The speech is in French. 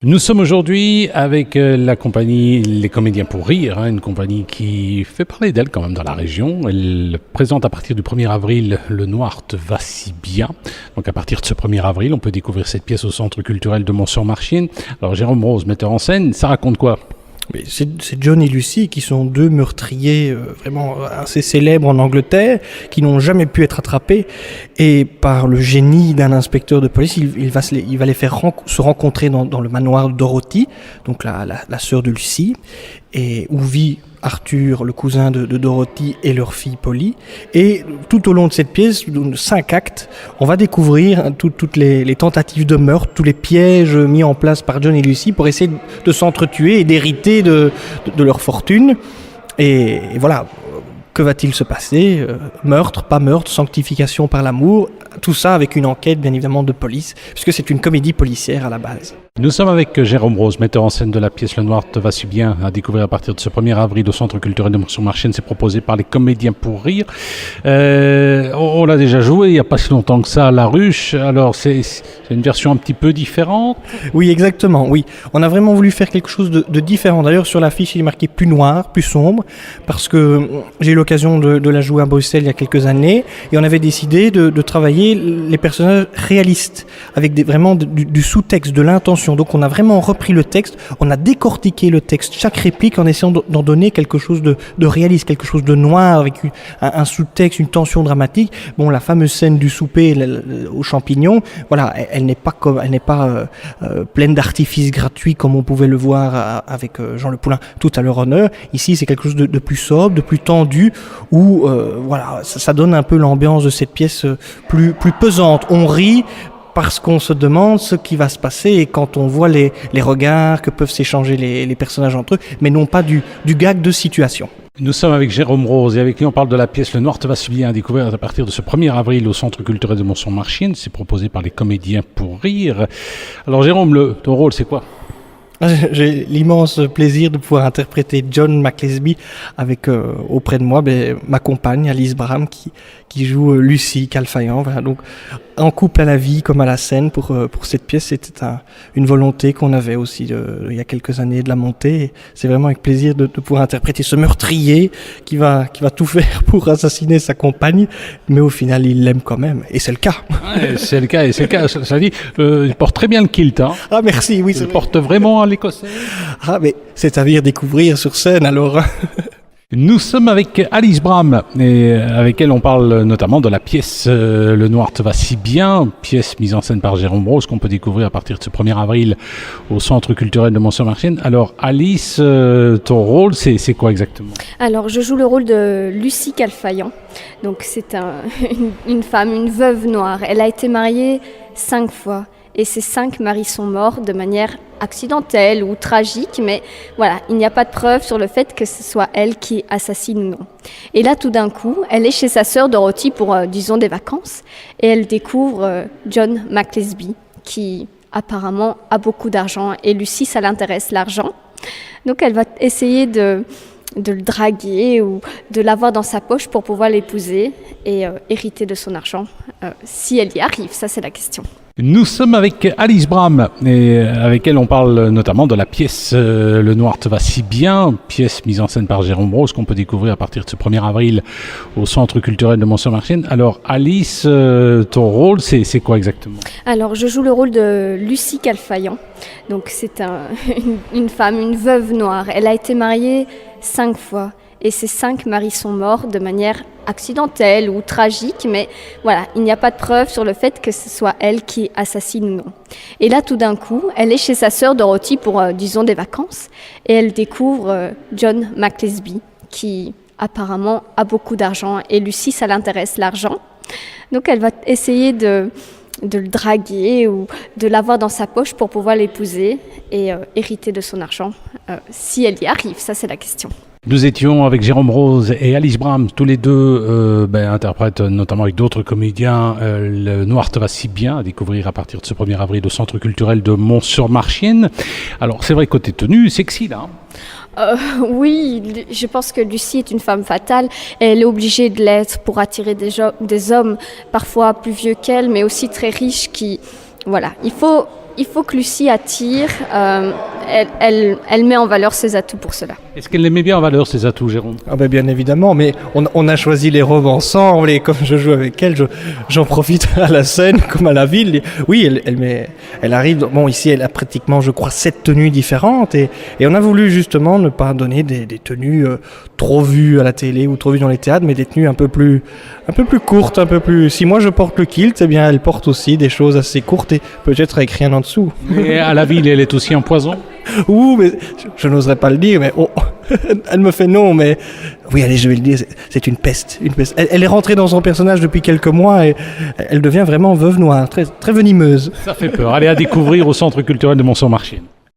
Nous sommes aujourd'hui avec la compagnie Les Comédiens pour Rire, une compagnie qui fait parler d'elle quand même dans la région. Elle présente à partir du 1er avril Le Noir te va si bien. Donc à partir de ce 1er avril, on peut découvrir cette pièce au Centre culturel de Mont-sur-Marchienne. Alors Jérôme Rose, metteur en scène, ça raconte quoi ? Mais c'est John et Lucy qui sont deux meurtriers vraiment assez célèbres en Angleterre, qui n'ont jamais pu être attrapés. Et par le génie d'un inspecteur de police, il va les faire se rencontrer dans le manoir de Dorothy, donc la sœur de Lucy, et où vit Arthur, le cousin de Dorothy, et leur fille Polly. Et tout au long de cette pièce, de 5 actes, on va découvrir toutes les tentatives de meurtre, tous les pièges mis en place par John et Lucy pour essayer de s'entretuer et d'hériter de leur fortune. Et voilà, que va-t-il se passer ? Meurtre, pas meurtre, sanctification par l'amour, tout ça avec une enquête bien évidemment de police, puisque c'est une comédie policière à la base. Nous sommes avec Jérôme Rose, metteur en scène de la pièce Le Noir te va si bien, à découvrir à partir de ce 1er avril au Centre culturel de Mont-sur-Marchienne. C'est proposé par les Comédiens pour Rire. On l'a déjà joué il n'y a pas si longtemps que ça à La Ruche, alors c'est une version un petit peu différente. Oui, exactement, oui. On a vraiment voulu faire quelque chose de différent. D'ailleurs, sur l'affiche, il est marqué plus noir, plus sombre, parce que j'ai eu l'occasion de la jouer à Bruxelles il y a quelques années, et on avait décidé de travailler les personnages réalistes, avec vraiment du sous-texte, de l'intention. Donc on a vraiment repris le texte, on a décortiqué le texte, chaque réplique, en essayant d'en donner quelque chose de réaliste, quelque chose de noir, avec un sous-texte, une tension dramatique. Bon, la fameuse scène du souper aux champignons, voilà, elle n'est pas pleine d'artifices gratuits comme on pouvait le voir avec Jean Le Poulain tout à leur honneur. Ici, c'est quelque chose de plus sobre, de plus tendu, où voilà, ça donne un peu l'ambiance de cette pièce plus pesante. On rit parce qu'on se demande ce qui va se passer, et quand on voit les regards que peuvent s'échanger les personnages entre eux, mais non pas du gag de situation. Nous sommes avec Jérôme Rose et avec lui on parle de la pièce Le Noir te va si bien, à découvrir à partir de ce 1er avril au Centre culturel de Mont-sur-Marchienne. C'est proposé par les Comédiens pour Rire. Alors Jérôme, ton rôle c'est quoi ? J'ai l'immense plaisir de pouvoir interpréter John McLesby avec auprès de moi ma compagne Alice Bram qui joue Lucy Calfayan. Voilà, donc en couple à la vie comme à la scène pour cette pièce. C'était une volonté qu'on avait aussi il y a quelques années de la monter. Et c'est vraiment avec plaisir de pouvoir interpréter ce meurtrier qui va tout faire pour assassiner sa compagne, mais au final il l'aime quand même, et c'est le cas. Ouais, c'est le cas. Ça dit, il porte très bien le kilt. Ah merci, oui. Il porte vraiment à l'écossais. Ah mais c'est à dire découvrir sur scène alors. Nous sommes avec Alice Bram et avec elle on parle notamment de la pièce Le Noir te va si bien, pièce mise en scène par Jérôme Rose qu'on peut découvrir à partir de ce 1er avril au Centre culturel de Mont-sur-Marchienne. Alors Alice, ton rôle c'est quoi exactement ? Alors je joue le rôle de Lucy Calfayan. Donc c'est une femme, une veuve noire. Elle a été mariée 5 fois. Et ces 5 maris sont morts de manière accidentelle ou tragique, mais voilà, il n'y a pas de preuve sur le fait que ce soit elle qui assassine ou non. Et là, tout d'un coup, elle est chez sa sœur Dorothy pour, disons, des vacances, et elle découvre John McLesby, qui apparemment a beaucoup d'argent, et Lucy, ça l'intéresse, l'argent. Donc elle va essayer de le draguer ou de l'avoir dans sa poche pour pouvoir l'épouser et hériter de son argent. Si elle y arrive, ça c'est la question. Nous sommes avec Alice Bram et avec elle on parle notamment de la pièce Le Noir te va si bien, pièce mise en scène par Jérôme Rose qu'on peut découvrir à partir de ce 1er avril au Centre culturel de Mont-sur-Marchienne. Alors Alice, ton rôle c'est quoi exactement ? Alors je joue le rôle de Lucy Calfayan. Donc c'est une femme, une veuve noire. Elle a été mariée 5 fois. Et ces 5 maris sont morts de manière accidentelle ou tragique, mais voilà, il n'y a pas de preuve sur le fait que ce soit elle qui assassine ou non. Et là, tout d'un coup, elle est chez sa sœur Dorothy pour, disons, des vacances, et elle découvre John McLesby, qui apparemment a beaucoup d'argent, et Lucy, ça l'intéresse, l'argent. Donc elle va essayer de le draguer ou de l'avoir dans sa poche pour pouvoir l'épouser et hériter de son argent. Si elle y arrive, ça c'est la question. Nous étions avec Jérôme Rose et Alice Bram, tous les deux interprètent notamment avec d'autres comédiens Le Noir te va si bien, à découvrir à partir de ce 1er avril au Centre culturel de Mont-sur-Marchienne. Alors c'est vrai, côté tenue, sexy là. Oui, je pense que Lucy est une femme fatale et elle est obligée de l'être pour attirer des hommes parfois plus vieux qu'elle, mais aussi très riches qui... Voilà, il faut il faut que Lucie attire, elle met en valeur ses atouts pour cela. Est-ce qu'elle aimait bien en valeur ses atouts, Jérôme? Ah ben bien évidemment, mais on a choisi les robes ensemble et comme je joue avec elle, j'en profite à la scène comme à la ville. Et oui, elle arrive, bon ici elle a pratiquement je crois 7 tenues différentes et on a voulu justement ne pas donner des tenues trop vues à la télé ou trop vues dans les théâtres, mais des tenues un peu plus courtes, un peu plus... Si moi je porte le kilt, eh bien elle porte aussi des choses assez courtes et peut-être avec rien en dessous. Et à la ville, elle est aussi en poison? Ouh, mais je n'oserais pas le dire, mais elle me fait non, mais oui, allez, je vais le dire, c'est une peste, une peste. Elle est rentrée dans son personnage depuis quelques mois et elle devient vraiment veuve noire, très, très venimeuse. Ça fait peur. Allez à découvrir au Centre culturel de Monceau-Marchiennes.